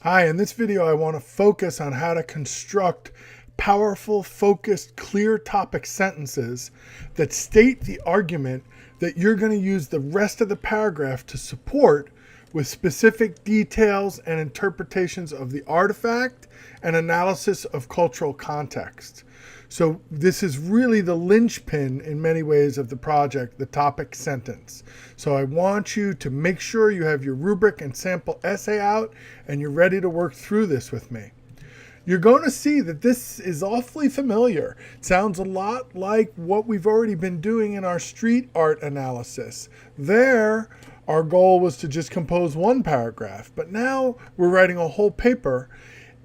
Hi, in this video I want to focus on how to construct powerful, focused, clear topic sentences that state the argument that you're going to use the rest of the paragraph to support with specific details and interpretations of the artifact and analysis of cultural context. So this is really the linchpin in many ways of the project, the topic sentence. So I want you to make sure you have your rubric and sample essay out and you're ready to work through this with me. You're going to see that this is awfully familiar. It sounds a lot like what we've already been doing in our street art analysis. There, our goal was to just compose one paragraph, but now we're writing a whole paper.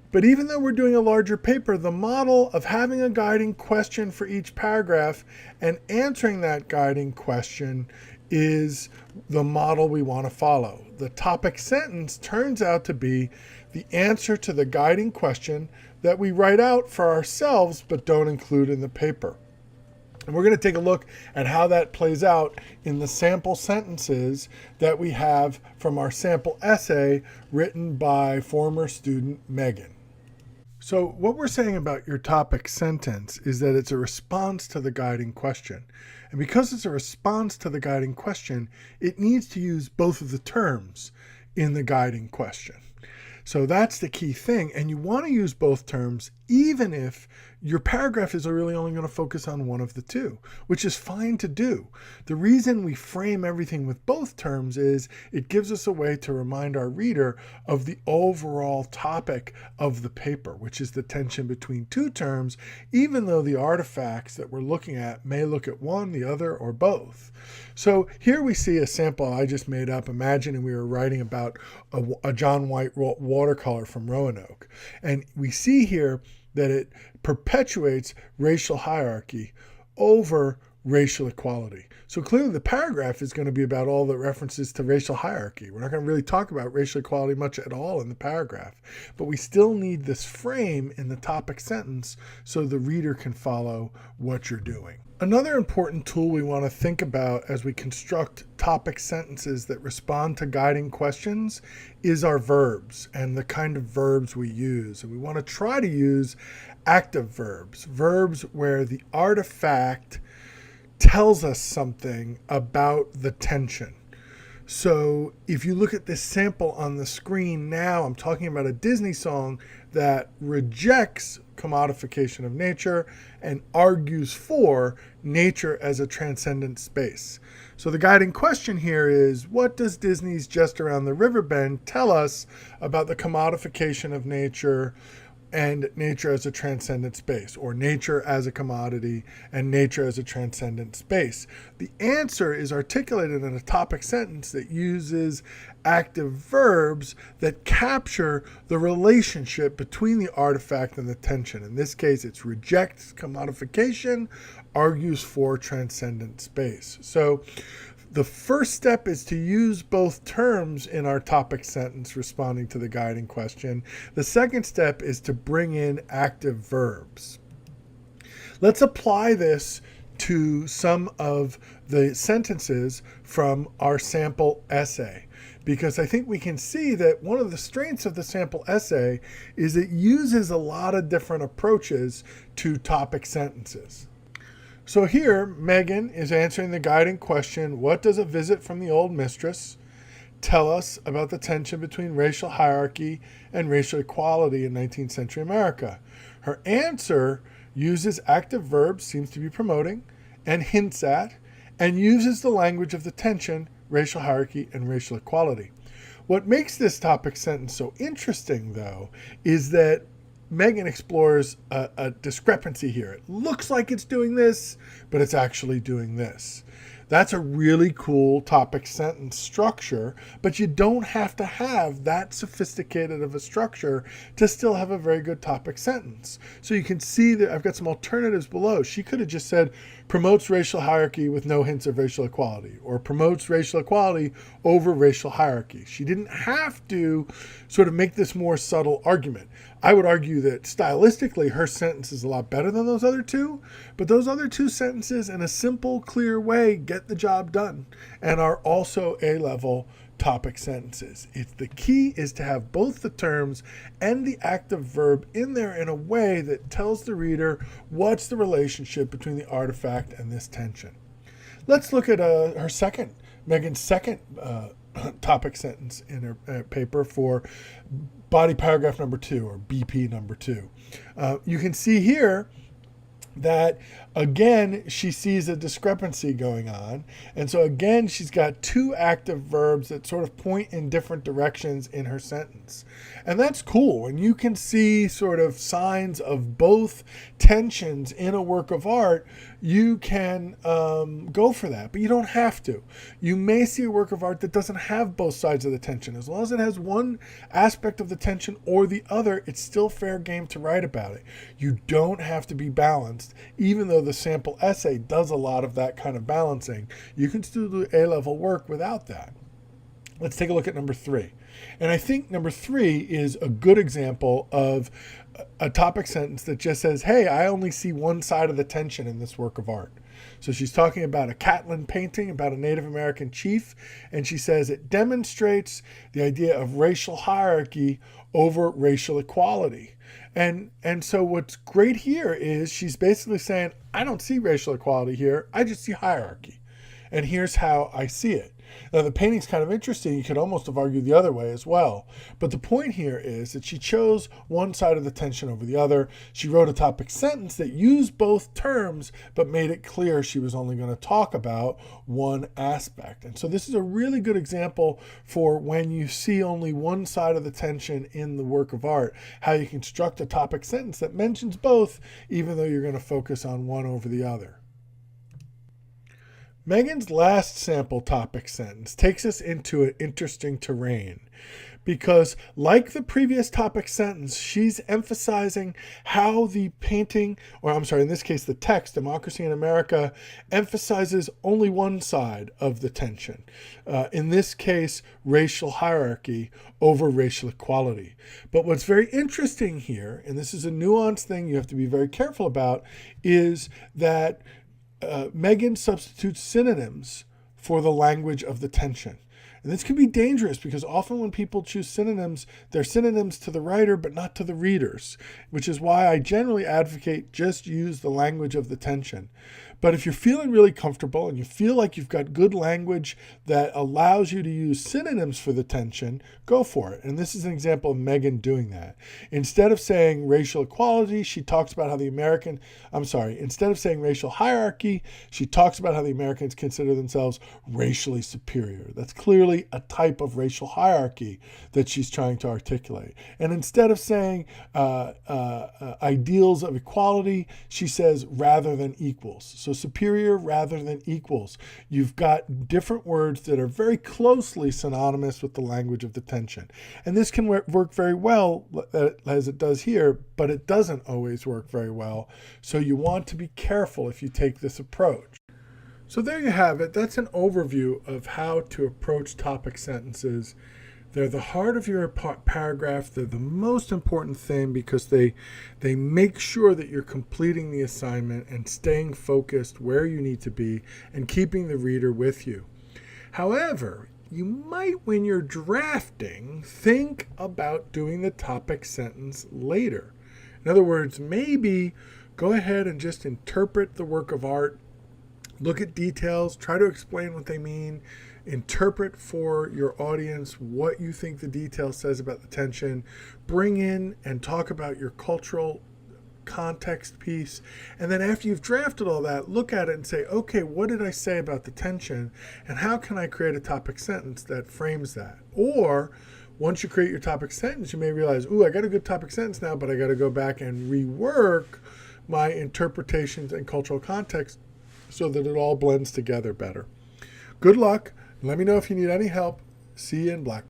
But even though we're doing a larger paper, the model of having a guiding question for each paragraph and answering that guiding question is the model we want to follow. The topic sentence turns out to be the answer to the guiding question that we write out for ourselves but don't include in the paper. And we're going to take a look at how that plays out in the sample sentences that we have from our sample essay written by former student Megan. So what we're saying about your topic sentence is that it's a response to the guiding question. And because it's a response to the guiding question, it needs to use both of the terms in the guiding question. So that's the key thing. And you want to use both terms even if your paragraph is really only going to focus on one of the two, which is fine to do. The reason we frame everything with both terms is it gives us a way to remind our reader of the overall topic of the paper, which is the tension between two terms, even though the artifacts that we're looking at may look at one, the other, or both. So here we see a sample I just made up, imagining we were writing about a John White watercolor from Roanoke. And we see here that it perpetuates racial hierarchy over racial equality. So clearly the paragraph is going to be about all the references to racial hierarchy. We're not going to really talk about racial equality much at all in the paragraph, but we still need this frame in the topic sentence so the reader can follow what you're doing. Another important tool we want to think about as we construct topic sentences that respond to guiding questions is our verbs and the kind of verbs we use. And we want to try to use active verbs, verbs where the artifact tells us something about the tension. So if you look at this sample on the screen now, I'm talking about a Disney song that rejects commodification of nature and argues for nature as a transcendent space. So the guiding question here is, what does Disney's Just Around the River Bend tell us about the commodification of nature and nature as a transcendent space, or nature as a commodity and nature as a transcendent space? The answer is articulated in a topic sentence that uses active verbs that capture the relationship between the artifact and the tension. In this case, it's rejects commodification, argues for transcendent space. So the first step is to use both terms in our topic sentence responding to the guiding question. The second step is to bring in active verbs. Let's apply this to some of the sentences from our sample essay, because I think we can see that one of the strengths of the sample essay is it uses a lot of different approaches to topic sentences. So here, Megan is answering the guiding question, what does a visit from the old mistress tell us about the tension between racial hierarchy and racial equality in 19th century America? Her answer uses active verbs, seems to be promoting, and hints at, and uses the language of the tension, racial hierarchy, and racial equality. What makes this topic sentence so interesting, though, is that Megan explores a discrepancy here. It looks like it's doing this, but it's actually doing this. That's a really cool topic sentence structure, but you don't have to have that sophisticated of a structure to still have a very good topic sentence. So you can see that I've got some alternatives below. She could have just said, promotes racial hierarchy with no hints of racial equality, or promotes racial equality over racial hierarchy. She didn't have to sort of make this more subtle argument. I would argue that stylistically her sentence is a lot better than those other two, but those other two sentences in a simple, clear way get the job done and are also A-level topic sentences. The key is to have both the terms and the active verb in there in a way that tells the reader what's the relationship between the artifact and this tension. Let's look at Megan's second topic sentence in her paper for body paragraph number 2, or BP number 2. You can see here that again she sees a discrepancy going on, and so again she's got two active verbs that sort of point in different directions in her sentence. And that's cool when you can see sort of signs of both tensions in a work of art. You can go for that, but you don't have to. You may see a work of art that doesn't have both sides of the tension. As long as it has one aspect of the tension or the other, it's still fair game to write about it. You don't have to be balanced, even though the sample essay does a lot of that kind of balancing. You can still do A-level work without that. Let's take a look at number 3. And I think number 3 is a good example of a topic sentence that just says, hey, I only see one side of the tension in this work of art. So she's talking about a Catlin painting about a Native American chief, and she says it demonstrates the idea of racial hierarchy over racial equality. And so what's great here is she's basically saying, I don't see racial equality here, I just see hierarchy. And here's how I see it. Now, the painting's kind of interesting. You could almost have argued the other way as well. But the point here is that she chose one side of the tension over the other. She wrote a topic sentence that used both terms, but made it clear she was only going to talk about one aspect. And so this is a really good example for when you see only one side of the tension in the work of art, how you construct a topic sentence that mentions both, even though you're going to focus on one over the other. Megan's last sample topic sentence takes us into an interesting terrain because, like the previous topic sentence, she's emphasizing how the painting, or I'm sorry, in this case, the text, Democracy in America, emphasizes only one side of the tension. In this case, racial hierarchy over racial equality. But what's very interesting here, and this is a nuanced thing you have to be very careful about, is that Megan substitutes synonyms for the language of the tension. And this can be dangerous because often when people choose synonyms, they're synonyms to the writer but not to the readers, which is why I generally advocate just use the language of the tension. But if you're feeling really comfortable and you feel like you've got good language that allows you to use synonyms for the tension, go for it. And this is an example of Megan doing that. Instead of saying racial equality, she talks about how instead of saying racial hierarchy, she talks about how the Americans consider themselves racially superior. That's clearly a type of racial hierarchy that she's trying to articulate. And instead of saying ideals of equality, she says rather than equals. So superior rather than equals. You've got different words that are very closely synonymous with the language of the tension. And this can work very well, as it does here, but it doesn't always work very well. So you want to be careful if you take this approach. So there you have it. That's an overview of how to approach topic sentences. They're the heart of your paragraph. They're the most important thing because they make sure that you're completing the assignment and staying focused where you need to be and keeping the reader with you. However, you might, when you're drafting, think about doing the topic sentence later. In other words, maybe go ahead and just interpret the work of art, look at details, try to explain what they mean, interpret for your audience what you think the detail says about the tension, bring in and talk about your cultural context piece, and then after you've drafted all that, look at it and say, okay, what did I say about the tension, and how can I create a topic sentence that frames that? Or once you create your topic sentence, you may realize, ooh, I got a good topic sentence now, but I got to go back and rework my interpretations and cultural context so that it all blends together better. Good luck. Let me know if you need any help. See you in Black.